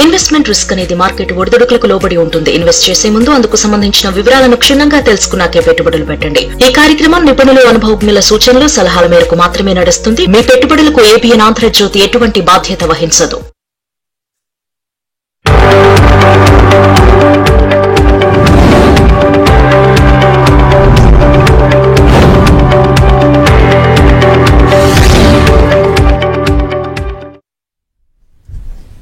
Investment risk అనేది market ఒడిదుడుకులకు లోబడి ఉంటుంది. ఇన్వెస్ట్ చేసే ముందు అందుకు సంబంధించిన వివరాలను క్షుణ్ణంగా తెలుసుకున్నాకే పెట్టుబడులు పెట్టండి. ఈ కార్యక్రమం నిపుణులు, అనుభవజ్ఞుల సూచనలు, సలహాల మేరకు మాత్రమే నడుస్తుంది. మీ పెట్టుబడులకు ఏబిఎన్ ఆంధ్రజ్యోతి ఎటువంటి బాధ్యత వహించదు.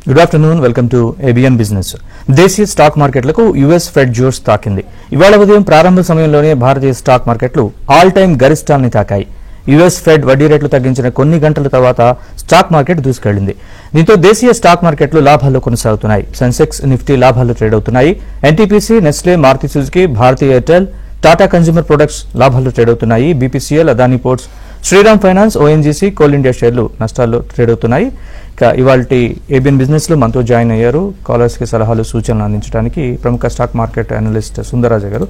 Good afternoon, welcome to ABN business. దేశీయ స్టాక్ మార్కెట్లకు యుఎస్ ఫెడ్ జోష్ తాకింది. ఇవాళ ఉదయం ప్రారంభ సమయంలోనే భారతీయ స్టాక్ మార్కెట్లు ఆల్ టైమ్ గరిష్టాల్ని తాకాయి. యుఎస్ ఫెడ్ వడ్డీ రేట్లు తగ్గించిన కొన్ని గంటల తర్వాత స్టాక్ మార్కెట్ దూసుకెళ్లింది. దీంతో దేశీయ స్టాక్ మార్కెట్లు లాభాల్లో కొనసాగుతున్నాయి. సెన్సెక్స్, నిఫ్టీ లాభాల్లో ట్రేడ్ అవుతున్నాయి. NTPC, Nestle, Maruti Suzuki, Bharti Airtel, Tata consumer products లాభాల్లో ట్రేడ్ అవుతున్నాయి. BPCL, Adani ports, Shriram finance, ONGC, coal India షేర్లు నష్టాల్లో ట్రేడ్ అవుతున్నాయి. ఇక ఇవాల్టి ఏబిఎన్ బిజినెస్ లో మనతో జాయిన్ అయ్యారు కాలర్స్ కి సలహాలు, సూచనలు అందించడానికి ప్రముఖ స్టాక్ మార్కెట్ అనలిస్ట్ సుందరరాజు గారు.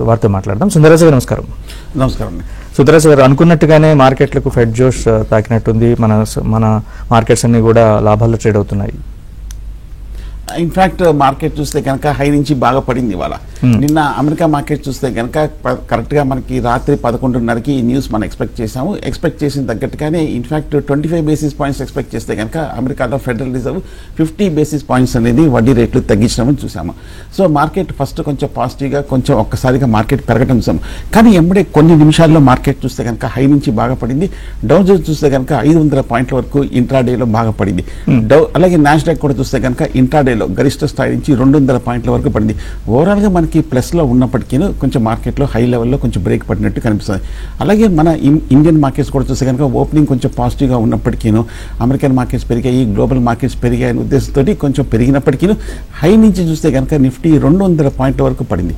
వారితో మాట్లాడదాం. సుందరరాజు గారు నమస్కారం. నమస్కారం. సుందరరాజు గారు, అనుకున్నట్టుగానే మార్కెట్లకు ఫెడ్ జోష్ తాకినట్టుంది. మన మార్కెట్స్ అన్ని కూడా లాభాల్లో ట్రేడ్ అవుతున్నాయి. ఇన్ఫాక్ట్ మార్కెట్ చూస్తే కనుక హై నుంచి బాగా పడింది ఇవాళ. నిన్న అమెరికా మార్కెట్ చూస్తే కనుక కరెక్ట్ గా మనకి రాత్రి 11:30కి ఈ న్యూస్ మనం ఎక్స్పెక్ట్ చేసాము. ఎక్స్పెక్ట్ చేసిన తగ్గట్టుగానే ఇన్ఫాక్ట్ 25 బేసిస్ పాయింట్స్ ఎక్స్పెక్ట్ చేస్తే కనుక అమెరికాలో ఫెడరల్ రిజర్వ్ 50 బేసిస్ పాయింట్స్ అనేది వడ్డీ రేట్లు తగ్గించడం చూసాము. సో మార్కెట్ ఫస్ట్ కొంచెం పాజిటివ్ గా కొంచెం ఒక్కసారిగా మార్కెట్ పెరగడం చూసాము. కానీ ఎంబడే కొన్ని నిమిషాల్లో మార్కెట్ చూస్తే కనుక హై నుంచి బాగా పడింది. డౌ జోన్స్ చూస్తే కనుక 500 పాయింట్ల వరకు ఇంట్రాడేలో బాగా పడింది. అలాగే నాస్డాక్ కూడా చూస్తే కనుక ఇంట్రాడేలో గరిష్ట స్థాయి నుంచి 200 పాయింట్ల వరకు పడింది. ఓవరాల్ గా మనకి ప్లస్ లో ఉన్నప్పటికీ కొంచెం మార్కెట్ లో హై లెవెల్లో కొంచెం బ్రేక్ పడినట్టు కనిపిస్తుంది. అలాగే మన ఇండియన్ మార్కెట్స్ కూడా చూస్తే కనుక ఓపెనింగ్ కొంచెం పాజిటివ్ గా ఉన్నప్పటికీ అమెరికన్ మార్కెట్స్ పెరిగాయి, గ్లోబల్ మార్కెట్స్ పెరిగాయి అనే ఉద్దేశంతో కొంచెం పెరిగినప్పటికీ హై నుంచి చూస్తే కనుక నిఫ్టీ 200 పాయింట్ల వరకు పడింది.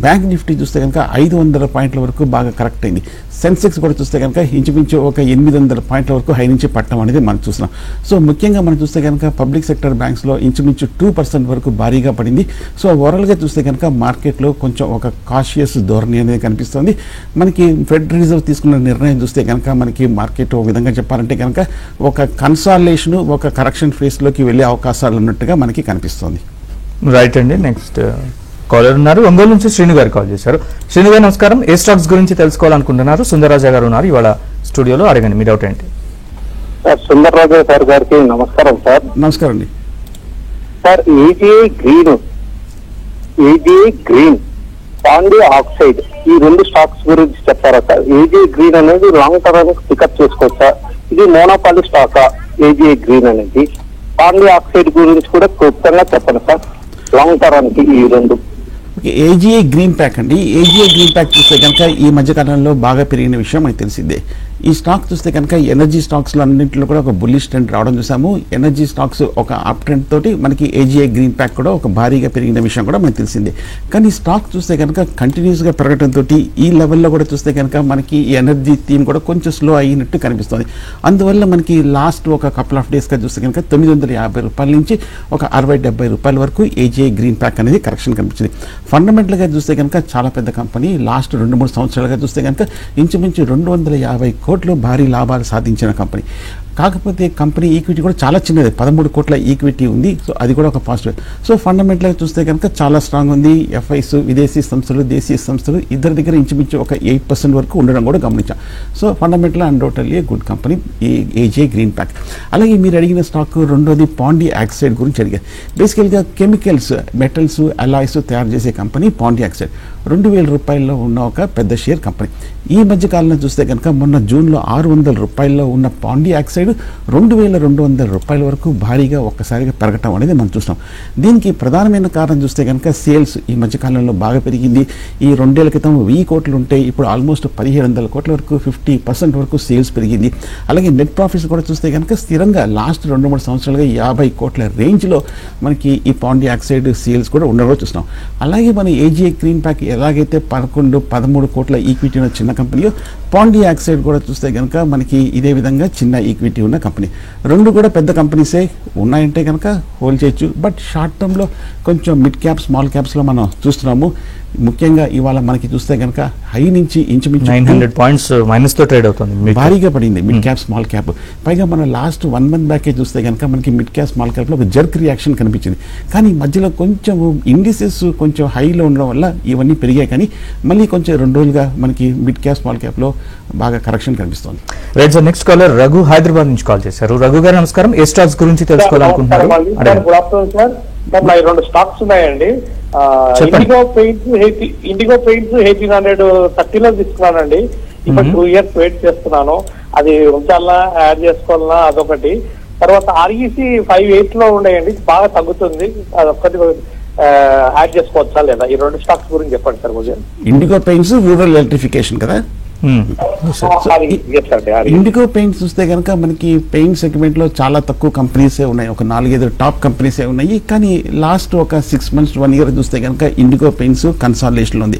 బ్యాంక్ నిఫ్టీ చూస్తే కనుక 500 పాయింట్ల వరకు బాగా కరెక్ట్ అయింది. సెన్సెక్స్ కూడా చూస్తే కనుక ఇంచుమించు ఒక 800 పాయింట్ల వరకు హై నుంచి పట్టడం అనేది మనం చూస్తున్నాం. సో ముఖ్యంగా మనం చూస్తే కనుక పబ్లిక్ సెక్టర్ బ్యాంక్స్ లో ఇంచుమించు 2% వరకు భారీగా పడింది. సో ఓవరాల్ గా చూస్తే కనుక మార్కెట్ లో కొంచెం ఒక కాషియస్ ధోరణి అనేది కనిపిస్తుంది. మనకి ఫెడ్ రిజర్వ్ తీసుకున్న నిర్ణయం చూస్తే కనుక మనకి మార్కెట్ ఒక విధంగా చెప్పాలంటే కనుక ఒక కన్సాలిడేషన్, ఒక కరెక్షన్ ఫేస్ లోకి వెళ్లే అవకాశాలు ఉన్నట్టుగా మనకి కనిపిస్తుంది. రైట్ అండి. నెక్స్ట్ కాలర్ ఉన్నారు, ఒంగోలు నుంచి శ్రీను గారు కాల్ చేశారు. శ్రీను గారు నమస్కారం. ఏ స్టాక్స్ గురించి తెలుసుకోవాలనుకుంటున్నారు? సుందరరాజా గారు ఉన్నారు ఇవాళ స్టూడియోలో, అడగండి మీ డౌట్ ఏంటి. సుందరరాజా సార్ గారికి నమస్కారం సార్. నమస్కారం అండి సార్. ఏజీఐ గ్రీన్, పాండి ఆక్సైడ్, ఈ రెండు స్టాక్స్ గురించి చెప్తారా సార్? ఏజీఐ గ్రీన్ అనేది లాంగ్ టర్మ్ పికప్ చేసుకోవచ్చా? ఇది మోనోపాలి స్టాకా ఏజీఐ గ్రీన్ అనేది? పాండి ఆక్సైడ్ గురించి కూడా క్లుప్తంగా చెప్పండి సార్, లాంగ్ టర్మ్ కి ఈ రెండు. ఏజీఐ గ్రీన్ ప్యాక్ అండి. ఏజీఐ గ్రీన్ ప్యాక్ చూస్తే కనుక ఈ మధ్య కాలంలో బాగా పెరిగిన విషయం మనకు తెలిసిందే. ఈ స్టాక్ చూస్తే కనుక ఎనర్జీ స్టాక్స్ లో అన్నింటిలో కూడా ఒక బుల్లిష్ ట్రెండ్ రావడం చూసాము. ఎనర్జీ స్టాక్స్ ఒక అప్ ట్రెండ్ తోటి మనకి ఏజీఐ గ్రీన్ ప్యాక్ కూడా ఒక భారీగా పెరిగిన విషయం కూడా మనకు తెలిసిందే. కానీ స్టాక్ చూస్తే కనుక కంటిన్యూస్ గా పెరగడం తోటి ఈ లెవెల్లో కూడా చూస్తే కనుక మనకి ఈ ఎనర్జీ థీమ్ కూడా కొంచెం స్లో అయినట్టు కనిపిస్తుంది. అందువల్ల మనకి లాస్ట్ ఒక కపుల్ ఆఫ్ డేస్ గా చూస్తే కనుక 950 రూపాయల నుంచి ఒక 60-70 రూపాయల వరకు ఏజీఐ గ్రీన్ ప్యాక్ అనేది కరెక్షన్ కనిపించింది. ఫండమెంటల్ గా చూస్తే కనుక చాలా పెద్ద కంపెనీ. లాస్ట్ 2-3 సంవత్సరాలుగా చూస్తే కనుక ఇంచుమించు 250 కోట్లు భారీ లాభాలు సాధించిన కంపెనీ. కాకపోతే కంపెనీ ఈక్విటీ కూడా చాలా చిన్నది, 13 కోట్ల ఈక్విటీ ఉంది. సో అది కూడా ఒక పాజిటివ్. సో ఫండమెంటల్గా చూస్తే కనుక చాలా స్ట్రాంగ్ ఉంది. ఎఫ్ఐస్, విదేశీ సంస్థలు, దేశీయ సంస్థలు ఇద్దరి దగ్గర ఇంచుమించు ఒక 8% వరకు ఉండడం కూడా గమనించాం. So fundamental and totally good company ఈ ఏజీఐ గ్రీన్ ప్యాక్. అలాగే మీరు అడిగిన స్టాక్ రెండోది పాండి ఆక్సైడ్ గురించి అడిగారు. బేసికల్గా కెమికల్స్, మెటల్స్, అలాయ్స్ తయారు చేసే కంపెనీ పాండి ఆక్సైడ్. 2000 రూపాయల్లో ఉన్న ఒక పెద్ద షేర్ కంపెనీ. ఈ మధ్య కాలంలో చూస్తే కనుక మొన్న జూన్లో 600 రూపాయల్లో ఉన్న పాండి ఆక్సైడ్ 2200 రూపాయల వరకు భారీగా ఒక్కసారిగా పెరగటం అనేది మనం చూస్తాం. దీనికి ప్రధానమైన కారణం చూస్తే కనుక సేల్స్ ఈ మధ్యకాలంలో బాగా పెరిగింది. ఈ 2 ఏళ్ల క్రితం 1000 కోట్లు ఉంటే ఇప్పుడు ఆల్మోస్ట్ 1700 కోట్ల వరకు 50% వరకు సేల్స్ పెరిగింది. అలాగే నెట్ ప్రాఫిట్స్ కూడా చూస్తే కనుక స్థిరంగా లాస్ట్ 2-3 సంవత్సరాలుగా 50 కోట్ల రేంజ్లో మనకి ఈ పాండి ఆక్సైడ్ సేల్స్ కూడా ఉండడం చూస్తున్నాం. అలాగే మన ఏజీఐ గ్రీన్ ప్యాక్ ఎలాగైతే 11-13 కోట్ల ఈక్విటీ ఉన్న చిన్న కంపెనీయో, పాండి ఆక్సైడ్ కూడా చూస్తే కనుక మనకి ఇదే విధంగా చిన్న ఈక్విటీ ఉన్న కంపెనీ. రెండు కూడా పెద్ద కంపెనీసే ఉన్నాయంటే కనుక హోల్డ్ చేయొచ్చు. బట్ షార్ట్ టర్మ్లో కొంచెం మిడ్ క్యాప్, స్మాల్ క్యాప్స్లో మనం చూస్తున్నాము. ముఖ్యంగా ఇవాళ మనకి చూస్తే కనుక హై నుంచి ఇంచుమించు 900 పాయింట్స్ మైనస్ తో ట్రేడ్ అవుతుంది. భారీగా పడింది మిడ్ క్యాప్ స్మాల్ క్యాప్. పైగా మనం లాస్ట్ 1 month బ్యాకే చూస్తే కనుక మనకి మిడ్ క్యాప్ స్మాల్ క్యాప్ లో ఒక జర్క్ రియాక్షన్ కనిపించింది. కానీ మధ్యలో కొంచెం ఇండిసెస్ కొంచెం హైలో ఉండడం వల్ల ఇవన్నీ పెరిగాయి. కానీ మళ్ళీ కొంచెం 2 రోజులుగా మనకి మిడ్ క్యాప్ స్మాల్ క్యాప్ లో బాగా కరెక్షన్ కనిపిస్తుంది. Right sir, next caller Raghu Hyderabad నుంచి కాల్ చేశారు. రఘు గారు నమస్కారం. ఏ స్టాక్స్ గురించి తెలుసుకోవాలనుకుంటున్నారు? Good afternoon sir. నా 2 స్టాక్స్ ఉన్నాయండి. ఇండిగో పెయింట్స్ 1830లో తీసుకున్నానండి. ఇప్పుడు 2 years వెయిట్ చేస్తున్నాను. అది ఉంచాలా యాడ్ చేసుకోవాలన్నా అదొకటి. తర్వాత ఆర్ఈసి 5.8 లో ఉండేయండి, బాగా తగ్గుతుంది, అదొక్కటి యాడ్ చేసుకోవచ్చా లేదా? ఈ 2 స్టాక్స్ గురించి చెప్పండి సార్ కొంచెం. ఇండిగో పెయింట్స్ రూరల్ ఎలక్ట్రిఫికేషన్ కదా. ఇండిగో పెయింట్స్ చూస్తే కనుక మనకి పెయింట్ సెగ్మెంట్ లో చాలా తక్కువ కంపెనీసే ఉన్నాయి, ఒక 4-5 టాప్ కంపెనీసే ఉన్నాయి. కానీ లాస్ట్ ఒక 6 months 1 year చూస్తే కనుక ఇండిగో పెయింట్స్ కన్సాలిడేషన్ ఉంది.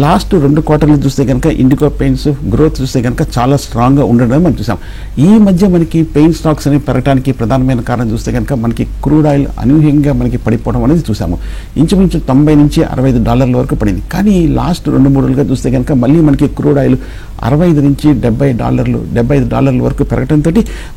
లాస్ట్ 2 quarters చూస్తే కనుక ఇండిగో పెయింట్స్ గ్రోత్ చూస్తే కనుక చాలా స్ట్రాంగ్ గా ఉండడం మనం చూసాం. ఈ మధ్య మనకి పెయింట్ స్టాక్స్ అనేవి పెరగడానికి ప్రధానమైన కారణం చూస్తే కనుక మనకి క్రూడ్ ఆయిల్ అనూహ్యంగా మనకి పడిపోవడం అనేది చూసాము. ఇంచుమించు $90 నుంచి $65 వరకు పడింది. కానీ లాస్ట్ 2-3 రోజులుగా చూస్తే కనుక మళ్ళీ మనకి క్రూడ్ ఆయిల్ $65 నుంచి $75 వరకు పెరగడంతో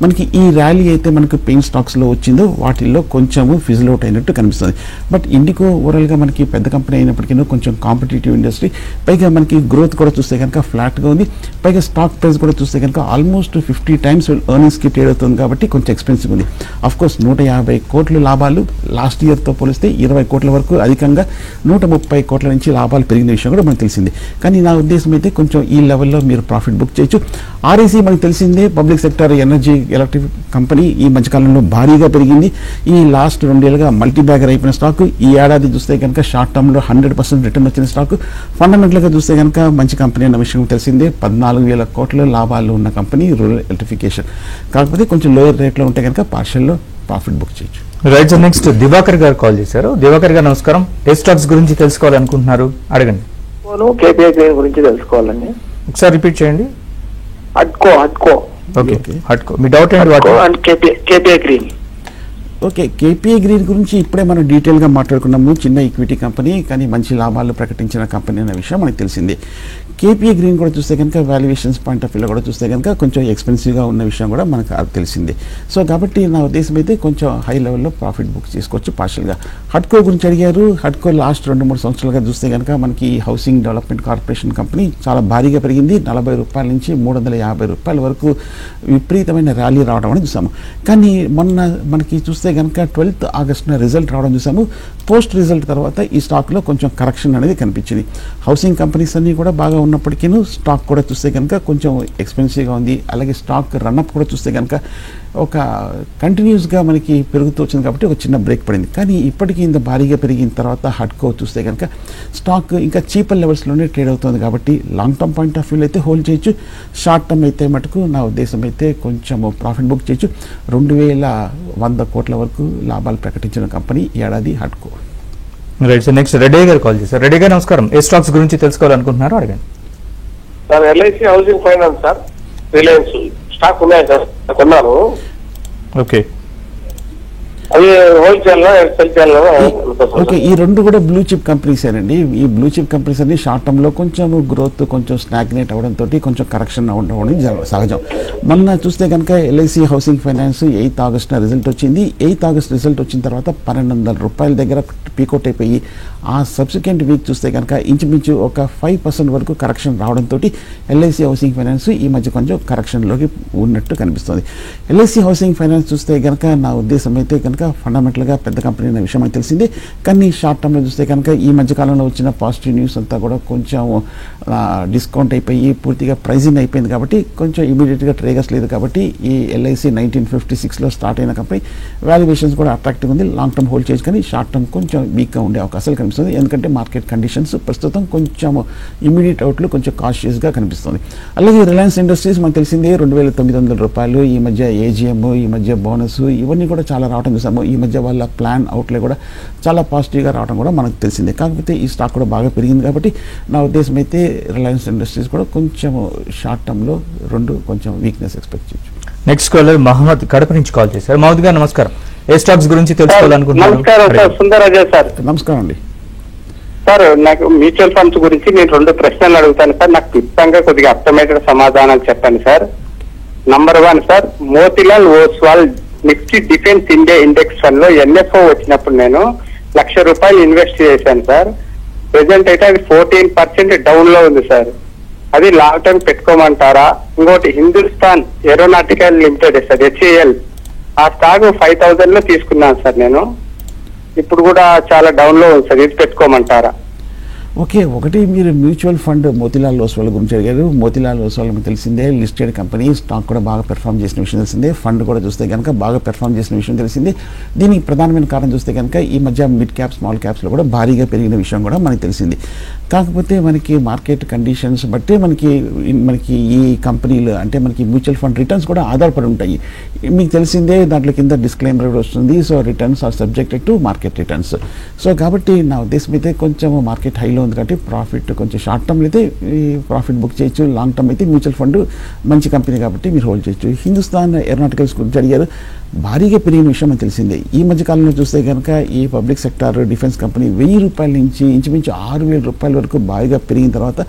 మనకి ఈ ర్యాలీ అయితే మనకు పెయింట్ స్టాక్స్ లో వచ్చిందో వాటిల్లో కొంచెము ఫిజిల్ అవుట్ అయినట్టు కనిపిస్తుంది. బట్ ఇండిగో ఓవరాల్ గా మనకి పెద్ద కంపెనీ అయినప్పటికీ కొంచెం కాంపిటేటివ్ ఇండస్ట్రీ, పైగా మనకి గ్రోత్ కూడా చూస్తే కనుక ఫ్లాట్ గా ఉంది. పైగా స్టాక్ ప్రైస్ కూడా చూస్తే కనుక ఆల్మోస్ట్ 50 times ఎర్నింగ్స్ కి ట్రేడ్ అవుతుంది కాబట్టి కొంచెం ఎక్స్పెన్సివ్ ఉంది. అఫ్ కోర్స్ 150 కోట్ల లాభాలు లాస్ట్ ఇయర్ తో పోలిస్తే 20 కోట్ల వరకు అధికంగా 130 కోట్ల నుంచి లాభాలు పెరిగిన విషయం కూడా మనకు తెలిసింది. కానీ నా ఉద్దేశం అయితే కొంచెం ఈ లెవెల్లో మీరు ప్రాఫిట్ బుక్ చేయొచ్చు. ఆర్ఈసీ మనకు తెలిసిందే public sector energy electric company ఈ మధ్యకాలంలో భారీగా పెరిగింది. ఈ లాస్ట్ 2 ఏళ్ళుగా మల్టీ బ్యాగర్ అయిపోయిన స్టాక్. ఈ ఏడాది చూస్తే కనుక షార్ట్ టర్మ్ లో 100% రిటర్న్ వచ్చిన స్టాక్. ఫండమెంటల్ గా చూస్తే కనుక మంచి కంపెనీ అన్న విషయం తెలిసిందే. 14,000 కోట్ల లాభాలు ఉన్న కంపెనీ రూరల్ ఎలక్ట్రిఫికేషన్. కాకపోతే కొంచెం లోయర్ రేట్ లో ఉంటే కనుక పార్షల్ లో ప్రాఫిట్ బుక్ చేయొచ్చు. రైట్ సార్, నెక్స్ట్ దివాకర్ గారు కాల్ చేశారు. దివాకర్ గారు నమస్కారం. ఏ స్టాక్స్ గురించి తెలుసుకోవాలనుకుంటున్నారు? అడగండి. కేపీఐ గ్రీన్ గురించి తెలుసుకోవాలండి. ఒకసారి రిపీట్ చేయండి. హడ్కో ఓకే, హడ్కో. మీ డౌట్ ఏంటి? And KPI green. Okay, KPI green గురించి ఇప్పుడే మనం డీటెయిల్ గా మాట్లాడుకున్నాము. చిన్న ఈక్విటీ కంపెనీ కానీ మంచి లాభాలు ప్రకటించిన కంపెనీ అనే విషయం మనకు తెలిసింది. కేపీఐ గ్రీన్ కూడా చూస్తే కనుక వాల్యుయేషన్స్ పాయింట్ ఆఫ్ వ్యూలో కూడా చూస్తే కనుక కొంచెం ఎక్స్పెన్సివ్గా ఉన్న విషయం కూడా మనకు తెలిసింది. సో కాబట్టి నా ఉద్దేశం అయితే కొంచెం హై లెవెల్లో ప్రాఫిట్ బుక్ చేసుకోవచ్చు పార్షల్గా. హడ్కో గురించి అడిగారు. హడ్కో లాస్ట్ 2-3 సంవత్సరాలుగా చూస్తే కనుక మనకి హౌసింగ్ డెవలప్మెంట్ కార్పొరేషన్ కంపెనీ చాలా భారీగా పెరిగింది. ₹40 నుంచి ₹350 వరకు విపరీతమైన ర్యాలీ రావడం అని చూసాము. కానీ మొన్న మనకి చూస్తే కనుక 12th ఆగస్టున రిజల్ట్ రావడం చూసాము. పోస్ట్ రిజల్ట్ తర్వాత ఈ స్టాక్లో కొంచెం కరెక్షన్ అనేది కనిపించింది. హౌసింగ్ కంపెనీస్ అన్నీ కూడా బాగా ఉన్నప్పటికీ స్టాక్ కూడా చూస్తే కనుక కొంచెం ఎక్స్పెన్సివ్గా ఉంది. అలాగే స్టాక్ రన్అప్ కూడా చూస్తే కనుక ఒక కంటిన్యూస్గా మనకి పెరుగుతూ వచ్చింది కాబట్టి ఒక చిన్న బ్రేక్ పడింది. కానీ ఇప్పటికీ ఇంత భారీగా పెరిగిన తర్వాత హడ్కో చూస్తే కనుక స్టాక్ ఇంకా చీపర్ లెవెల్స్లోనే ట్రేడ్ అవుతుంది కాబట్టి లాంగ్ టర్మ్ పాయింట్ ఆఫ్ వ్యూలో అయితే హోల్డ్ చేయొచ్చు. షార్ట్ టర్మ్ అయితే మటుకు నా ఉద్దేశం అయితే కొంచెం ప్రాఫిట్ బుక్ చేయొచ్చు. 2,100 కోట్ల వరకు లాభాలు ప్రకటించిన కంపెనీ ఏడాది హడ్కో. రైట్ సార్, నెక్స్ట్ రెడ్డి గారు కాల్ చేశారు. రెడ్డి గారు నమస్కారం. ఏ స్టాక్స్ గురించి తెలుసుకోవాలనుకుంటున్నారు? అడగండి. Sir LIC housing finance sir, Reliance stock ఉన్నాయి సార్, కొన్నాను. ఓకే, అవి హోల్డ్ చేయాలా సెల్ చేయాలా? ఓకే, ఈ 2 కూడా బ్లూ చిప్ కంపెనీస్ అండి. ఈ బ్లూ చిప్ కంపెనీస్ అన్ని షార్ట్ టర్మ్ లో కొంచెం గ్రోత్ కొంచెం స్టాగ్నేట్ అవడంతో కొంచెం కరెక్షన్ అవడం సహజం. మొన్న చూస్తే కనుక ఎల్ఐసి హౌసింగ్ ఫైనాన్స్ 8th ఆగస్టున రిజల్ట్ వచ్చింది. 8th ఆగస్ట్ రిజల్ట్ వచ్చిన తర్వాత ₹1,200 దగ్గర పీకౌట్ అయిపోయి ఆ సబ్సిక్వెంట్ వీక్ చూస్తే కనుక ఇంచుమించు ఒక 5% వరకు కరెక్షన్ రావడంతో ఎల్ఐసి హౌసింగ్ ఫైనాన్స్ ఈ మధ్య కొంచెం కరెక్షన్లోకి ఉన్నట్టు కనిపిస్తుంది. ఎల్ఐసి హౌసింగ్ ఫైనాన్స్ చూస్తే కనుక నా ఉద్దేశం అయితే కనుక ఫండమెంటల్గా పెద్ద కంపెనీ అనే విషయం అయితే తెలిసింది. కానీ షార్ట్ టర్మ్లో చూస్తే కనుక ఈ మధ్యకాలంలో వచ్చిన పాజిటివ్ న్యూస్ అంతా కూడా కొంచెం డిస్కౌంట్ అయిపోయి పూర్తిగా ప్రైజింగ్ అయిపోయింది కాబట్టి కొంచెం ఇమీడియట్గా ట్రేగర్స్ లేదు కాబట్టి ఈ ఎల్ఐసి 1956లో స్టార్ట్ అయిన కంపెనీ వాల్యుయేషన్స్ కూడా అట్రాక్టివ్ ఉంది. లాంగ్ టర్మ్ హోల్డ్ చేయొచ్చు కానీ షార్ట్ టర్మ్ కొంచెం వీక్గా ఉండే అవకాశాలు కనిపిస్తుంది. ఎందుకంటే మార్కెట్ కండిషన్స్ ప్రస్తుతం కొంచెం ఇమీడియట్ అవుట్లు కొంచెం కాషియస్గా కనిపిస్తుంది. అలాగే రిలయన్స్ ఇండస్ట్రీస్ మనకు తెలిసిందే ₹2,900. ఈ మధ్య ఏజిఎం, ఈ మధ్య బోనస్ ఇవన్నీ కూడా చాలా రావడం చూసాము. ఈ మధ్య వాళ్ళ ప్లాన్ అవుట్లే కూడా చాలా పాజిటివ్గా రావడం కూడా మనకు తెలిసిందే. కాకపోతే ఈ స్టాక్ కూడా బాగా పెరిగింది కాబట్టి నా ఉద్దేశం అయితే రిలయన్స్ ఇండస్ట్రీస్ కూడా కొంచెం షార్ట్ టర్మ్లో 2 కొంచెం వీక్నెస్ ఎక్స్పెక్ట్ చేయొచ్చు. నెక్స్ట్ కాలర్ మహమ్మద్ కడప నుంచి కాల్ చేశారు. మహమ్మద్ గారు నమస్కారం. ఏ స్టాక్స్ గురించి తెలుసుకోవాలనుకుంటున్నారు? నమస్కారం సార్, సుందరరాజా సార్. నమస్కారం అండి. సార్ నాకు మ్యూచువల్ ఫండ్స్ గురించి నేను 2 ప్రశ్నలు అడుగుతాను సార్. నాకు క్లుప్తంగా కొద్దిగా అర్థమయ్యేట సమాధానాలు చెప్పండి sir. Number 1 sir, Motilal Oswal Nifty defence India index fund లో ఎన్ఎఫ్ఓ వచ్చినప్పుడు నేను ₹1,00,000 ఇన్వెస్ట్ చేశాను సార్. ప్రెసెంట్ అయితే అది 14% డౌన్ లో ఉంది సార్. అది లాంగ్ టర్మ్ పెట్టుకోమంటారా? ఇంకోటి Hindustan aeronautical limited sir, HAL, ఆ స్టాక్ 5,000 లో తీసుకున్నాను సార్ నేను. ఇప్పుడు కూడా చాలా డౌన్ లో ఉంది సార్, ఇది పెట్టుకోమంటారా? ఓకే, ఒకటి మీరు మ్యూచువల్ ఫండ్ మోతిలాల్ ఓస్వాల్ గురించి అడిగారు. మోతిలాల్ ఓస్వాల్ మీకు తెలిసిందే, లిస్టెడ్ కంపెనీ, స్టాక్ కూడా బాగా పెర్ఫామ్ చేసిన విషయం తెలిసిందే. ఫండ్ కూడా చూస్తే కనుక బాగా పెర్ఫామ్ చేసిన విషయం తెలిసిందే. దీనికి ప్రధానమైన కారణం చూస్తే కనుక ఈ మధ్య మిడ్ క్యాప్, స్మాల్ క్యాప్స్లో కూడా భారీగా పెరిగిన విషయం కూడా మనకి తెలిసింది. కాకపోతే మనకి మార్కెట్ కండిషన్స్ బట్టి మనకి ఈ కంపెనీలు అంటే మనకి మ్యూచువల్ ఫండ్ రిటర్న్స్ కూడా ఆధారపడి ఉంటాయి. మీకు తెలిసిందే, దాంట్లో కింద డిస్క్లైమర్ కూడా వస్తుంది. So returns are subjected to market returns. So కాబట్టి నా ఉద్దేశం అయితే కొంచెం మార్కెట్ హైలో ఉంది కాబట్టి ప్రాఫిట్ కొంచెం షార్ట్ టర్మ్ అయితే ఈ ప్రాఫిట్ బుక్ చేయొచ్చు. లాంగ్ టర్మ్ అయితే మ్యూచువల్ ఫండ్ మంచి కంపెనీ కాబట్టి మీరు హోల్డ్ చేయొచ్చు. హిందుస్థాన్ ఏరోనాటికల్స్ గురించి అడిగారు. భారీగా పెరిగిన విషయం అని తెలిసిందే. ఈ మధ్య కాలంలో చూస్తే కనుక ఈ పబ్లిక్ సెక్టార్ డిఫెన్స్ కంపెనీ ₹1,000 నుంచి ఇంచుమించు ₹6,000 వరకు బాగా పెరిగిన తర్వాత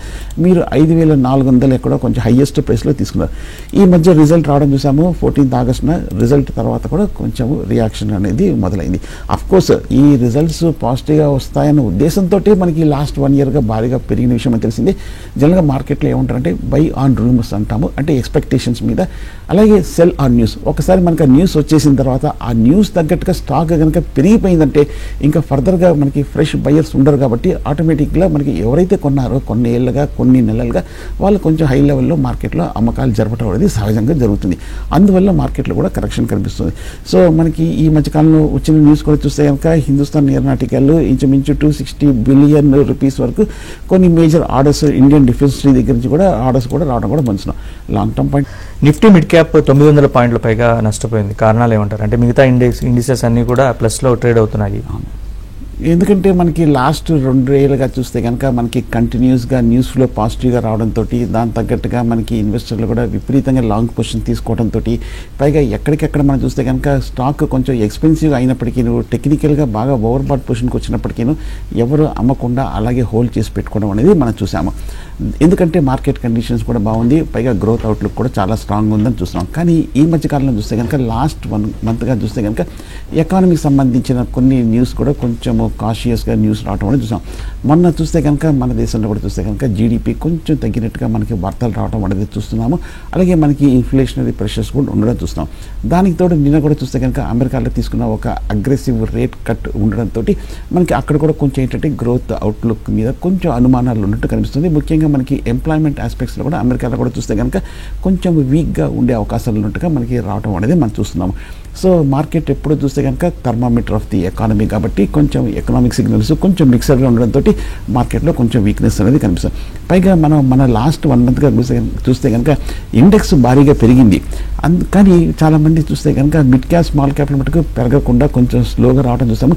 మీరు 5,400 ఎక్కడో కొంచెం హైయెస్ట్ ప్రైస్లో తీసుకున్నారు. ఈ మధ్య రిజల్ట్ రావడం చూసాము. 14th ఆగస్టున రిజల్ట్ తర్వాత కూడా కొంచెం రియాక్షన్ అనేది మొదలైంది. అఫ్కోర్స్ ఈ రిజల్ట్స్ పాజిటివ్గా వస్తాయన్న ఉద్దేశంతో మనకి లాస్ట్ 1 yearగా భారీగా పెరిగిన విషయం అని తెలిసింది. జనరల్గా మార్కెట్లో ఏమంటారంటే బై ఆన్ రూమర్స్ అంటాము, అంటే ఎక్స్పెక్టేషన్స్ మీద. అలాగే సెల్ ఆన్ న్యూస్. ఒకసారి మనకి ఆ న్యూస్ వచ్చేసిన తర్వాత ఆ న్యూస్ తగ్గట్టుగా స్టాక్ కనుక పెరిగిపోయిందంటే ఇంకా ఫర్దర్గా మనకి ఫ్రెష్ బయర్స్ ఉండరు కాబట్టి ఆటోమేటిక్గా మనకి ఎవరైతే కొన్నారో కొన్ని ఏళ్ళుగా, కొన్ని నెలలుగా వాళ్ళు కొంచెం హై లెవెల్లో మార్కెట్లో అమ్మకాలు జరపడం అనేది సహజంగా జరుగుతుంది. అందువల్ల మార్కెట్లో కూడా కరెక్షన్ కనిపిస్తుంది. సో మనకి ఈ మధ్యకాలంలో వచ్చిన న్యూస్ కూడా చూస్తే కనుక హిందుస్థాన్ ఏరోనాటికల్ ఇంచుమించు ₹260 బిలియన్ వరకు కొన్ని మేజర్ ఆర్డర్స్ ఇండియన్ డిఫెన్స్ దగ్గర నుంచి కూడా ఆర్డర్స్ కూడా రావడం కూడా మంచిది. Long term point Nifty mid cap 900 పాయింట్ల పైగా నష్టపోయింది. కారణాలు ఏమంటారు? అంటే మిగతా ఇండిసెస్ అన్ని కూడా ప్లస్లో ట్రేడ్ అవుతున్నాయి. ఎందుకంటే మనకి లాస్ట్ 2 ఏళ్ళుగా చూస్తే కనుక మనకి కంటిన్యూస్గా న్యూస్ ఫ్లో పాజిటివ్గా రావడంతో దాని తగ్గట్టుగా మనకి ఇన్వెస్టర్లు కూడా విపరీతంగా లాంగ్ పొజిషన్ తీసుకోవడంతో పైగా ఎక్కడికెక్కడ మనం చూస్తే కనుక స్టాక్ కొంచెం ఎక్స్పెన్సివ్ అయినప్పటికీ టెక్నికల్గా బాగా ఓవర్బాట్ పొజిషన్కి వచ్చినప్పటికీ ఎవరు అమ్మకుండా అలాగే హోల్డ్ చేసి పెట్టుకోవడం అనేది మనం చూసాము. ఎందుకంటే మార్కెట్ కండిషన్స్ కూడా బాగుంది, పైగా గ్రోత్ అవుట్లుక్ కూడా చాలా స్ట్రాంగ్ ఉందని చూస్తున్నాం. కానీ ఈ మధ్య కాలంలో చూస్తే కనుక లాస్ట్ 1 monthగా చూస్తే కనుక ఎకానమీకి సంబంధించిన కొన్ని న్యూస్ కూడా కొంచెం కాషియస్గా న్యూస్ రావడం అనేది చూసాం. మొన్న చూస్తే కనుక మన దేశంలో కూడా చూస్తే కనుక జీడిపి కొంచెం తగ్గినట్టుగా మనకి వార్తలు రావడం అనేది చూస్తున్నాము. అలాగే మనకి ఇన్ఫ్లేషనరీ ప్రెషర్స్ కూడా ఉండడం చూస్తున్నాం. దానికి తోడు నిన్న కూడా చూస్తే కనుక అమెరికాలో తీసుకున్న ఒక అగ్రెసివ్ రేట్ కట్ ఉండడంతో మనకి అక్కడ కూడా కొంచెం ఏంటంటే గ్రోత్ అవుట్లుక్ మీద కొంచెం అనుమానాలు ఉన్నట్టు కనిపిస్తుంది. ముఖ్యంగా మనకి ఎంప్లాయ్మెంట్ ఆస్పెక్ట్స్లో కూడా అమెరికాలో కూడా చూస్తే కనుక కొంచెం వీక్గా ఉండే అవకాశాలు ఉన్నట్టుగా మనకి రావడం అనేది మనం చూస్తున్నాము. సో మార్కెట్ ఎప్పుడు చూస్తే కనుక థర్మామీటర్ ఆఫ్ ది ఎకానమీ కాబట్టి కొంచెం ఎకనామిక్ సిగ్నల్స్ కొంచెం మిక్సర్గా ఉండడంతో మార్కెట్లో కొంచెం వీక్నెస్ అనేది కనిపిస్తుంది. పైగా మన లాస్ట్ 1 monthగా చూస్తే కనుక ఇండెక్స్ భారీగా పెరిగింది. కానీ చాలామంది చూస్తే కనుక మిడ్ క్యాప్, స్మాల్ క్యాప్ల మటుకు పెరగకుండా కొంచెం స్లోగా రావడం చూస్తాము.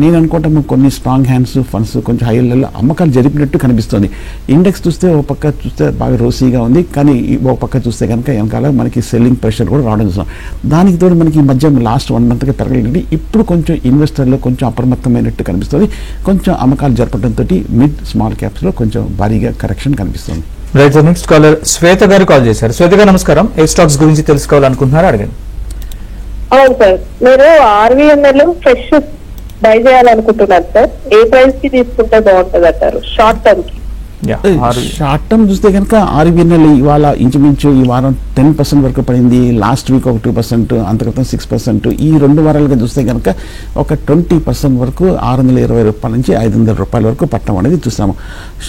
నేను అనుకుంటాము కొన్ని స్ట్రాంగ్ హ్యాండ్స్ ఫండ్స్ కొంచెం హై లెవెల్లో అమ్మకాలు జరిపినట్టు కనిపిస్తుంది. ఇండెక్స్ చూస్తే ఒక పక్క చూస్తే బాగా రోసీగా ఉంది, కానీ ఒక పక్క చూస్తే కనుక వెనకాల మనకి సెల్లింగ్ ప్రెషర్ కూడా రావడం చూస్తాం. దానికి తోడు మనకి మధ్య లాస్ట్ 1 monthగా పెరగలేదు. ఇప్పుడు కొంచెం ఇన్వెస్టర్లు కొంచెం అప్రమత్తమైనట్టు కనిపిస్తుంది. కొంచెం అమ్మకాలు జరపడంతో మిడ్ స్మాల్ క్యాప్స్లో కొంచెం భారీగా కరెక్షన్ కనిపిస్తుంది. రైట్ సార్, నెక్స్ట్ కాలర్ శ్వేత గారు కాల్ చేశారు. శ్వేత గారు నమస్కారం. ఏ స్టాక్స్ గురించి తెలుసుకోవాలనుకుంటున్నారో అడగండి. అవును సార్, మీరు RVNL ఫ్రెష్ బై చేయాలనుకుంటున్నారు సార్. ఏ ప్రైస్ కి తీసుకుంటే బాగుంటుంది అంటారు షార్ట్ టర్మ్ కి? షార్ట్ టర్మ్ చూస్తే కనుక RVNL ఇవాళ ఇంచుమించు ఈ వారం 10% వరకు పడింది. లాస్ట్ వీక్ ఒక 2%, అంతక్రితం 6%. ఈ 2 వారాలుగా చూస్తే కనుక ఒక 20% వరకు ₹620 నుంచి ₹500 వరకు పట్టడం అనేది చూస్తాము.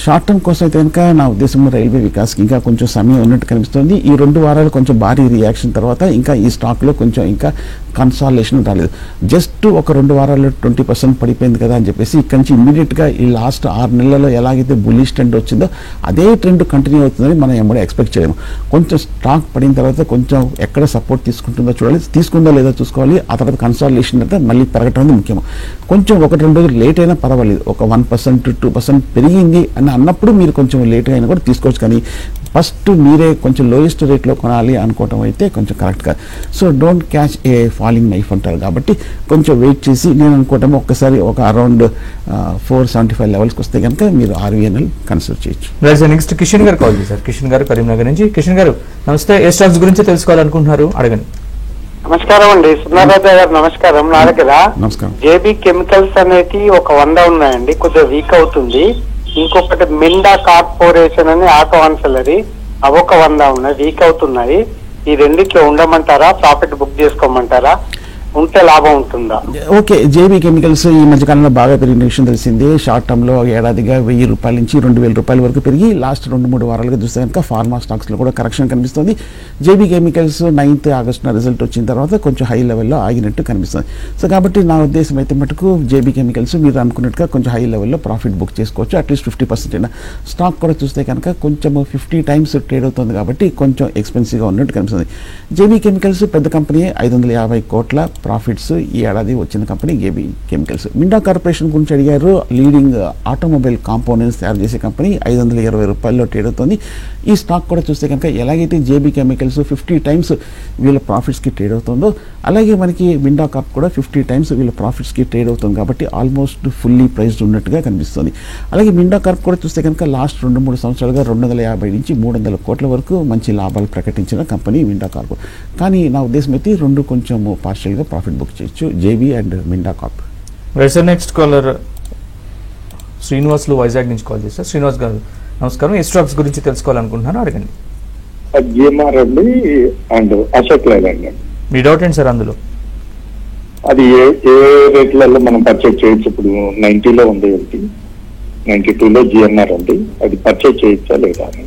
షార్ట్ టర్మ్ కోసం అయితే కనుక నా ఉద్దేశంలో రైల్వే వికాస్కి ఇంకా కొంచెం సమయం ఉన్నట్టు కనిపిస్తుంది. ఈ 2 వారాలు కొంచెం భారీ రియాక్షన్ తర్వాత ఇంకా ఈ స్టాక్లో కొంచెం ఇంకా కన్సాలిడేషన్ రాలేదు. జస్ట్ ఒక 2 వారాల్లో 20% పడిపోయింది కదా అని చెప్పేసి ఇక్కడ నుంచి ఇమ్మీడియట్గా ఈ లాస్ట్ 6 నెలల్లో ఎలాగైతే బుల్లిష్ ట్రెండ్ వచ్చిందో అదే ట్రెండ్ కంటిన్యూ అవుతుందని మనం ఎప్పుడూ ఎక్స్పెక్ట్ చేయలేము. కొంచెం స్టాక్ పడిన తర్వాత కొంచెం ఎక్కడ సపోర్ట్ తీసుకుంటుందో చూడాలి, తీసుకుందో లేదో చూసుకోవాలి. ఆ తర్వాత కన్సాలిడేషన్ తర్వాత మళ్ళీ పెరగటం అనేది ముఖ్యం. కొంచెం 1-2 రోజులు లేట్ అయినా పర్వాలేదు. ఒక 1%, 2% పెరిగింది అని అన్నప్పుడు మీరు కొంచెం లేట్ అయినా కూడా తీసుకోవచ్చు. కానీ ఫస్ట్ మీరే కొంచెం లోయెస్ట్ రేట్లో కొనాలి అనుకోవటం అయితే కొంచెం కరెక్ట్ కాదు. So don't catch A falling knife అంటారు కాబట్టి కొంచెం వెయిట్ చేసి నేను అనుకోవటం ఒక్కసారి ఒక అరౌండ్ 475 లెవెల్స్కి వస్తే కనుక మీరు ఆర్వీఎన్ఎల్ కన్సిడర్ చేయొచ్చు. నెక్స్ట్ కిషన్ గారు కాల్ చేశారు. కిషన్ గారు కరీంనగర్ నుంచి. కిషన్ గారు నమస్తే. ఏ స్టాక్స్ గురించి తెలుసుకోవాలనుకుంటున్నారు అడగండి. నమస్కారం అండి, సుందరరాజు గారు నమస్కారం. నా దగ్గర నమస్కారం. జేబీ కెమికల్స్ అనేది ఒక 100 ఉన్నాయండి, కొద్దిగా వీక్ అవుతుంది. ఇంకొకటి మిండా కార్పొరేషన్ అని ఆటో ఆన్సలరీ, అవి ఒక 100 ఉన్నాయి, వీక్ అవుతున్నాయి. ఈ రెండిట్లో ఉండమంటారా, ప్రాఫిట్ బుక్ చేసుకోమంటారా, ఉంటే లాభం ఉంటుందా? ఓకే, జేబీ కెమికల్స్ ఈ మధ్యకాలంలో బాగా పెరిగిన విషయం తెలిసిందే. షార్ట్ టర్మ్లో ఏడాదిగా 1000 రూపాయల నుంచి 2000 రూపాయల వరకు పెరిగి లాస్ట్ 2-3 వారాలుగా చూస్తే కనుక ఫార్మా స్టాక్స్లో కూడా కరెక్షన్ కనిపిస్తుంది. జేబీ కెమికల్స్ 9th ఆగస్టున రిజల్ట్ వచ్చిన తర్వాత కొంచెం హై లెవెల్లో ఆగినట్టు కనిపిస్తుంది. సో కాబట్టి నా ఉద్దేశం అయితే మటుకు జేబీ కెమికల్స్ మీరు అనుకున్నట్టుగా కొంచెం హై లెవెల్లో ప్రాఫిట్ బుక్ చేసుకోవచ్చు. అట్లీస్ట్ 50% అయినా. స్టాక్ కూడా చూస్తే కనుక కొంచెం 50 టైమ్స్ ట్రేడ్ అవుతుంది కాబట్టి కొంచెం ఎక్స్పెన్సివ్గా ఉన్నట్టు కనిపిస్తుంది. జేబీ కెమికల్స్ పెద్ద కంపెనీ, 550 కోట్ల ప్రాఫిట్స్ ఈ ఏడాది వచ్చిన company JB chemicals. Minda corporation గురించి అడిగారు. లీడింగ్ ఆటోమొబైల్ కాంపోనెంట్స్ తయారు చేసే కంపెనీ, 520 రూపాయల్లో ట్రేడ్ అవుతుంది. ఈ స్టాక్ కూడా చూస్తే కనుక ఎలాగైతే జేబీ కెమికల్స్ 50 టైమ్స్ వీళ్ళ ప్రాఫిట్స్కి ట్రేడ్ అవుతుందో అలాగే మనకి మిండా కార్ప్ కూడా 50 టైమ్స్ వీళ్ళ ప్రాఫిట్స్కి ట్రేడ్ అవుతుంది కాబట్టి ఆల్మోస్ట్ ఫుల్లీ ప్రైస్డ్ ఉన్నట్టుగా కనిపిస్తుంది. అలాగే మిండా కార్ప్ కూడా చూస్తే కనుక లాస్ట్ 2-3 సంవత్సరాలుగా 250 నుంచి 300 కోట్ల వరకు మంచి లాభాలు ప్రకటించిన కంపెనీ మిండా కార్ప్. కానీ నా ఉద్దేశం అయితే రెండు కొంచెం పార్షియల్గా ప్రాఫిట్ బుక్ చేయొచ్చు, JB and Minda corp. Next caller Srinivasulu Vizag నుంచి కాల్ చేశారు. శ్రీనివాస్ గారు నమస్కారం. ఏ స్టాక్స్ గురించి తెలుసుకోవాలనుకుంటున్నారో అడగండి. జిఎంఆర్ అండి అండ్ అశోక్ లేలాండ్ అండి. మీ డౌట్ ఏంటి సార్ అందులో? అది ఏ రేట్లలో మనం పర్చేజ్ చేయొచ్చు? ఇప్పుడు 90లో ఉంది, 92లో జిఎంఆర్ ఉంది, అది పర్చేజ్ చేయొచ్చా లేదా అని.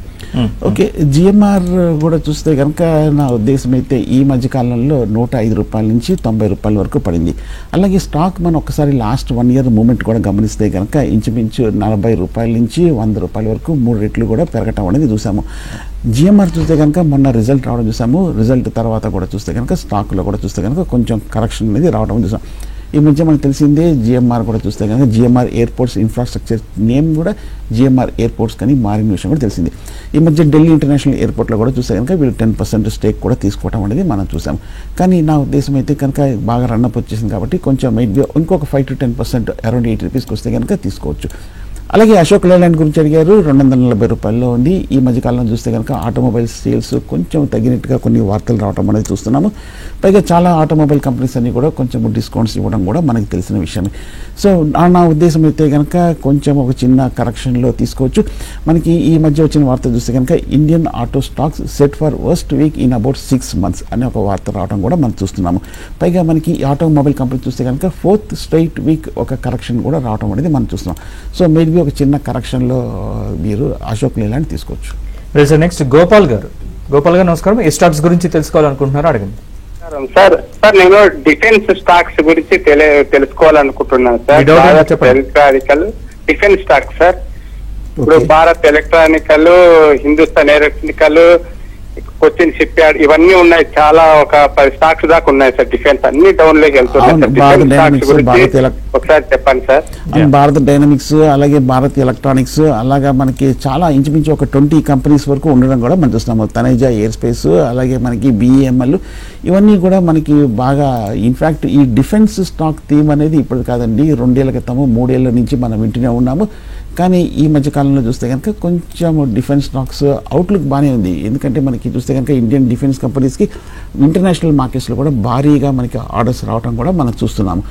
ఓకే, జిఎంఆర్ కూడా చూస్తే కనుక నా ఉద్దేశం అయితే ఈ మధ్యకాలంలో 105 రూపాయల నుంచి 90 రూపాయల వరకు పడింది. అలాగే స్టాక్ మనం ఒకసారి లాస్ట్ 1 ఇయర్ మూమెంట్ కూడా గమనిస్తే కనుక ఇంచుమించు 40 రూపాయల నుంచి 100 రూపాయల వరకు 3 రెట్లు కూడా పెరగటం అనేది చూసాము. జిఎంఆర్ చూస్తే కనుక మొన్న రిజల్ట్ రావడం చూసాము. రిజల్ట్ తర్వాత కూడా చూస్తే కనుక స్టాక్లో కూడా చూస్తే కనుక కొంచెం కరెక్షన్ అనేది రావడం చూసాం. ఈ మధ్య మనకు తెలిసిందే జిఎంఆర్ కూడా చూస్తే కనుక జిఎంఆర్ ఎయిర్పోర్ట్స్ ఇన్ఫ్రాస్ట్రక్చర్ నేమ్ కూడా జిఎంఆర్ ఎయిర్పోర్ట్స్ కానీ మారిన విషయం కూడా తెలిసింది. ఈ మధ్య ఢిల్లీ ఇంటర్నేషనల్ ఎయిర్పోర్ట్లో కూడా చూస్తే కనుక వీళ్ళు 10% స్టేక్ కూడా తీసుకోవడం అనేది మనం చూసాం. కానీ నా ఉద్దేశం అయితే కనుక బాగా రన్అప్ వచ్చేసింది కాబట్టి కొంచెం ఇంకొక 5 to 10% అరౌండ్ 80 రూపీస్కి వస్తే కనుక తీసుకోవచ్చు. అలాగే అశోక్ లేలాండ్ గురించి అడిగారు. 240 రూపాయల్లో ఉంది. ఈ మధ్యకాలంలో చూస్తే కనుక ఆటోమొబైల్ సేల్స్ కొంచెం తగ్గినట్టుగా కొన్ని వార్తలు రావడం అనేది చూస్తున్నాము. పైగా చాలా ఆటోమొబైల్ కంపెనీస్ అన్ని కూడా కొంచెం డిస్కౌంట్స్ ఇవ్వడం కూడా మనకి తెలిసిన విషయమే. సో నా ఉద్దేశం అయితే కనుక కొంచెం ఒక చిన్న కరెక్షన్లో తీసుకోవచ్చు. మనకి ఈ మధ్య వచ్చిన వార్త చూస్తే కనుక Indian auto stocks set for worst week in about 6 months అనే ఒక వార్త రావడం కూడా మనం చూస్తున్నాము. పైగా మనకి ఈ ఆటోమొబైల్ కంపెనీ చూస్తే కనుక 4th straight వీక్ ఒక కరెక్షన్ కూడా రావడం అనేది మనం చూస్తున్నాం. సో మేబీ ఒక చిన్న కరెక్షన్లో మీరు అశోక్ లేలాండ్ తీసుకోవచ్చు. నెక్స్ట్ గోపాల్ గారు. గోపాల్ గారు నమస్కారం. ఏ స్టాక్స్ గురించి తెలుసుకోవాలనుకుంటున్నారో అడగండి. సార్ నేను డిఫెన్స్ స్టాక్స్ గురించి తెలుసుకోవాలనుకుంటున్నాను sir. Electronical defence stock sir. ఇప్పుడు Bharat electronical, Hindustan electrical, Cochin shipyard ఇవన్నీ ఉన్నాయి. చాలా ఒక 10 స్టాక్స్ దాకా ఉన్నాయి సార్. డిఫెన్స్ అన్ని డౌన్ లోకి వెళ్తున్నాయి. ఒకసారి చెప్పండి సార్. భారత్ డైనమిక్స్, అలాగే భారత్ ఎలక్ట్రానిక్స్, అలాగా మనకి చాలా ఇంచుమించు ఒక 20 కంపెనీస్ వరకు ఉండడం కూడా మనం చూస్తున్నాము. తనేజా ఎయిర్ స్పేస్, అలాగే మనకి బిఈఎంఎల్, ఇవన్నీ కూడా మనకి బాగా ఇన్ఫ్యాక్ట్ ఈ డిఫెన్స్ స్టాక్ థీమ్ అనేది ఇప్పుడు కాదండి, 2 ఏళ్ల క్రితము 3 ఏళ్ల నుంచి మనం వింటూనే ఉన్నాము. కానీ ఈ మధ్యకాలంలో చూస్తే కనుక కొంచెం డిఫెన్స్ స్టాక్స్ అవుట్లుక్ బాగానే ఉంది. ఎందుకంటే మనకి చూస్తే కనుక ఇండియన్ డిఫెన్స్ కంపెనీస్కి ఇంటర్నేషనల్ మార్కెట్స్లో కూడా భారీగా మనకి ఆర్డర్స్ రావడం కూడా మనం చూస్తున్నాము.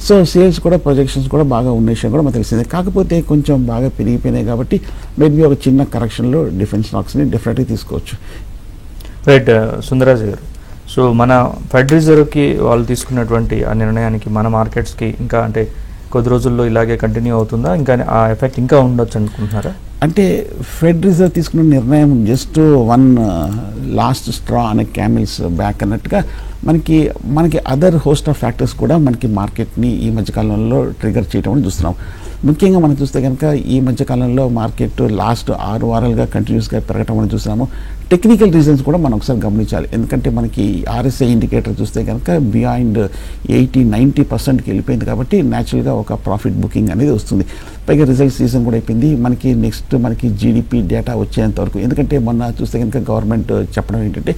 సో సేల్స్ కూడా ప్రొజెక్షన్స్ కూడా బాగా ఉన్న విషయం కూడా మనకు తెలిసిందే. కాకపోతే కొంచెం బాగా పెరిగిపోయినాయి కాబట్టి మేబీ ఒక చిన్న కరెక్షన్లో డిఫెన్స్ స్టాక్స్ని డెఫినెట్గా తీసుకోవచ్చు. రైట్ సుందరరాజు గారు. సో మన ఫెడ్ రిజర్వ్కి వాళ్ళు తీసుకున్నటువంటి ఆ నిర్ణయానికి మన మార్కెట్స్కి ఇంకా అంటే కొద్ది రోజుల్లో ఇలాగే కంటిన్యూ అవుతుందా, ఇంకా ఆ ఎఫెక్ట్ ఇంకా ఉండొచ్చు అనుకుంటున్నారా? అంటే ఫెడ్ రిజర్వ్ తీసుకున్న నిర్ణయం జస్ట్ వన్ లాస్ట్ స్ట్రా అనే క్యామిల్స్ బ్యాక్ అన్నట్టుగా మనకి అదర్ హోస్ట్ ఆఫ్ ఫ్యాక్టర్స్ కూడా మనకి మార్కెట్ని ఈ మధ్యకాలంలో ట్రిగర్ చేయడం చూస్తున్నాం. ముఖ్యంగా మనం చూస్తే కనుక ఈ మధ్యకాలంలో మార్కెట్ లాస్ట్ 6 వారాలుగా కంటిన్యూస్గా పెరగటం అని చూస్తున్నాము. టెక్నికల్ రీజన్స్ కూడా మనం ఒకసారి గమనించాలి. ఎందుకంటే మనకి RSI ఇండికేటర్ చూస్తే కనుక బియాండ్ 80-90%కి వెళ్ళిపోయింది కాబట్టి న్యాచురల్గా ఒక ప్రాఫిట్ బుకింగ్ అనేది వస్తుంది. పైగా రిజల్ట్ సీజన్ కూడా అయిపోయింది. మనకి నెక్స్ట్ మనకి GDP డేటా వచ్చేంత వరకు, ఎందుకంటే మొన్న చూస్తే కనుక గవర్నమెంట్ చెప్పడం ఏంటంటే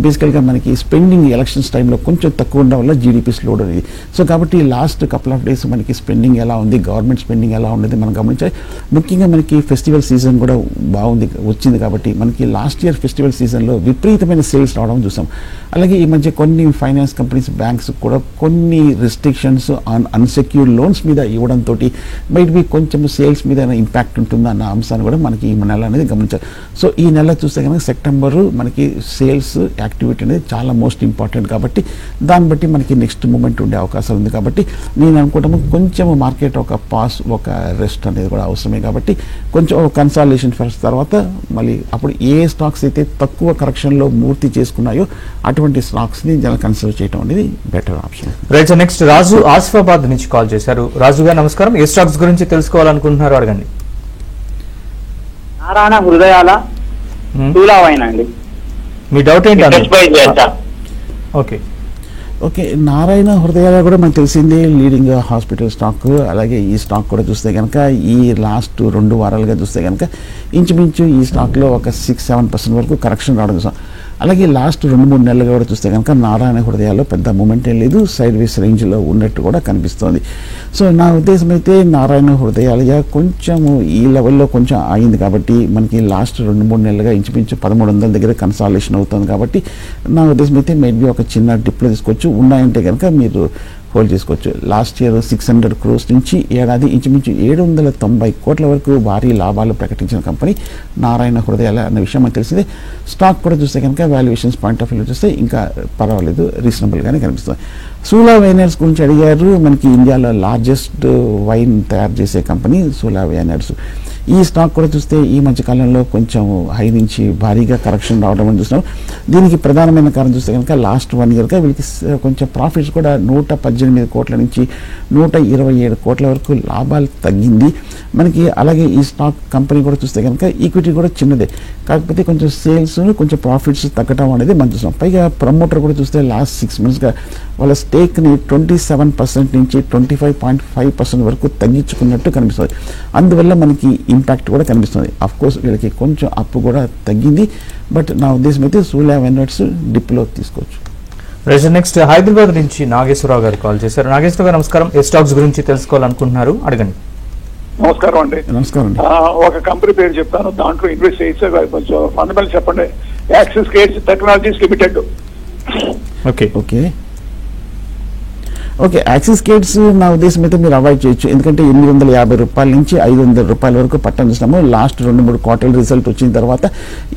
బేసికల్గా మనకి స్పెండింగ్ ఎలక్షన్స్ టైంలో కొంచెం తక్కువ ఉండడం వల్ల GDP స్లోడ్ అనేది. సో కాబట్టి లాస్ట్ కపుల్ ఆఫ్ డేస్ మనకి స్పెండింగ్ ఎలా ఉంది, గవర్నమెంట్ స్పెండింగ్ ఎలా ఉండేది మనం గమనించాలి. ముఖ్యంగా మనకి ఫెస్టివల్ సీజన్ కూడా బాగుంది వచ్చింది కాబట్టి మనకి లాస్ట్ ఇయర్ ఫెస్టివల్ సీజన్లో విపరీతమైన సేల్స్ రావడం చూసాం. అలాగే ఈ మధ్య కొన్ని ఫైనాన్స్ కంపెనీస్, బ్యాంక్స్ కూడా కొన్ని రిస్ట్రిక్షన్స్ ఆన్ అన్సెక్యూర్డ్ లోన్స్ మీద ఇవ్వడంతో మైట్ బి కొంచెం సేల్స్ మీద ఇంపాక్ట్ ఉంటుందా అన్న అంశాన్ని కూడా మనకి ఈ నెల అనేది గమనించాలి. సో ఈ నెల చూస్తే కనుక సెప్టెంబర్ మనకి సేల్స్ యాక్టివిటీ అనేది చాలా మోస్ట్ ఇంపార్టెంట్ కాబట్టి దాన్ని బట్టి మనకి నెక్స్ట్ మూమెంట్ ఉండే అవకాశాలు ఉంది. కాబట్టి నేను అనుకుంటాము కొంచెం మార్కెట్ ఒక పాస్, ఒక రెస్ట్ అనేది కూడా అవసరమే. కాబట్టి కొంచెం కన్సాలిడేషన్ ఫస్ట్ తర్వాత మళ్ళీ అప్పుడు ఏ స్టాక్స్ అయితే తక్కువ కరెక్షన్లో పూర్తి చేసుకున్నాయో అటువంటి స్టాక్స్ని జనం కన్సిడర్ చేయడం అనేది better option. Right sir, next Raju Asifabad నుంచి కాల్ చేశారు. రాజు గారు నమస్కారం. ఏ స్టాక్స్ గురించి తెలుసుకోవాలనుకుంటున్నారు అడగండి. నారాయణ హృదయాల అండి. మీ డౌట్ ఏంటి? ఓకే ఓకే, నారాయణ హృదయాల కూడా మనకు తెలిసిందే లీడింగ్ హాస్పిటల్ స్టాక్. అలాగే ఈ స్టాక్ కూడా చూస్తే కనుక ఈ లాస్ట్ 2 వారాలుగా చూస్తే కనుక ఇంచుమించు ఈ స్టాక్లో ఒక 6-7% వరకు కరెక్షన్ రావడం చూసాం. అలాగే లాస్ట్ 2-3 నెలలుగా కూడా చూస్తే కనుక నారాయణ హృదయాల్లో పెద్ద మూమెంట్ ఏం లేదు, సైడ్ వేస్ రేంజ్లో ఉన్నట్టు కూడా కనిపిస్తోంది. సో నా ఉద్దేశం అయితే నారాయణ హృదయాలుగా కొంచెం ఈ లెవెల్లో కొంచెం ఆగింది కాబట్టి మనకి లాస్ట్ 2-3 నెలలుగా ఇంచుమించు 1300 దగ్గర కన్సాలిడేషన్ అవుతుంది. కాబట్టి నా ఉద్దేశం అయితే మేబీ ఒక చిన్న డిప్లో తీసుకోవచ్చు. ఉన్నాయంటే కనుక మీరు హోల్డ్ చేసుకోవచ్చు. లాస్ట్ ఇయర్ 600 crores నుంచి ఏడాది ఇంచుమించు 790 కోట్ల వరకు భారీ లాభాలు ప్రకటించిన కంపెనీ నారాయణ హృదయాల అన్న విషయం మనకు తెలిసిందే. స్టాక్ కూడా చూస్తే కనుక వాల్యుయేషన్స్ పాయింట్ ఆఫ్ వ్యూ చూస్తే ఇంకా పర్వాలేదు, రీజనబుల్గానే కనిపిస్తుంది. సూలా వైనర్స్ గురించి అడిగారు. మనకి ఇండియాలో లార్జెస్ట్ వైన్ తయారు చేసే కంపెనీ సూలా వైనర్స్. ఈ స్టాక్ కూడా చూస్తే ఈ మధ్యకాలంలో కొంచెం హై నుంచి భారీగా కరెక్షన్ రావడం అని చూస్తున్నాం. దీనికి ప్రధానమైన కారణం చూస్తే కనుక లాస్ట్ 1 yearగా వీళ్ళకి కొంచెం ప్రాఫిట్స్ కూడా 118 కోట్ల నుంచి 127 కోట్ల వరకు లాభాలు తగ్గింది మనకి. అలాగే ఈ స్టాక్ కంపెనీ కూడా చూస్తే కనుక ఈక్విటీ కూడా చిన్నదే, కాకపోతే కొంచెం సేల్స్ కొంచెం ప్రాఫిట్స్ తగ్గడం అనేది మనం చూస్తున్నాం. పైగా ప్రమోటర్ కూడా చూస్తే లాస్ట్ 6 monthsగా వాళ్ళ స్టేక్ని 27% నుంచి 25.5% వరకు తగ్గించుకున్నట్టు కనిపిస్తుంది. అందువల్ల మనకి ఇంపాక్ట్ కూడా కనిపిస్తుంది. అఫ్కోర్స్ వీళ్ళకి కొంచెం అప్పు కూడా తగ్గింది. బట్ నా ఉద్దేశం అయితే సూలా వెనట్స్ డిప్లో తీసుకోవచ్చు. నెక్స్ట్ హైదరాబాద్ నుంచి నాగేశ్వరరావు గారు కాల్ చేశారు. నాగేశ్వరరావు గారు నమస్కారం. ఏ స్టాక్స్ గురించి తెలుసుకోవాలనుకుంటున్నారు అడగండి. నమస్కారం అండి. నమస్కారం అండి. ఒక కంపెనీ పేరు చెప్తాను, దాంట్లో ఇన్వెస్ట్ చేస్తే కొంచెం ఫండమెంటల్ చెప్పండి. Axiscades technologies limited. Okay okay okay Axiscades నా ఉద్దేశం అయితే మీరు అవాయిడ్ చేయొచ్చు. ఎందుకంటే 850 రూపాయల నుంచి 500 రూపాయల వరకు పట్టం చూసినాము. లాస్ట్ 2-3 క్వార్టర్ రిజల్ట్ వచ్చిన తర్వాత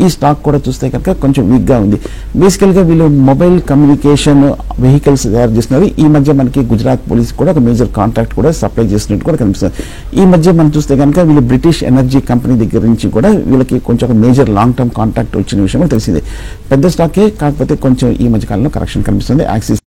ఈ స్టాక్ కూడా చూస్తే కనుక కొంచెం వీక్గా ఉంది. బేసికల్గా వీళ్ళు మొబైల్ కమ్యూనికేషన్ వెహికల్స్ తయారు చేస్తున్నారు. ఈ మధ్య మనకి గుజరాత్ పోలీస్ కూడా ఒక మేజర్ కాంట్రాక్ట్ కూడా సప్లై చేసినట్టు కూడా కనిపిస్తుంది. ఈ మధ్య మనం చూస్తే కనుక వీళ్ళు బ్రిటిష్ ఎనర్జీ కంపెనీ దగ్గర నుంచి కూడా వీళ్ళకి కొంచెం ఒక మేజర్ లాంగ్ టర్మ్ కాంట్రాక్ట్ వచ్చిన విషయం తెలిసిందే. పెద్ద స్టాకే, కాకపోతే కొంచెం ఈ మధ్య కాలంలో కరెక్షన్ కనిపిస్తుంది. యాక్సిస్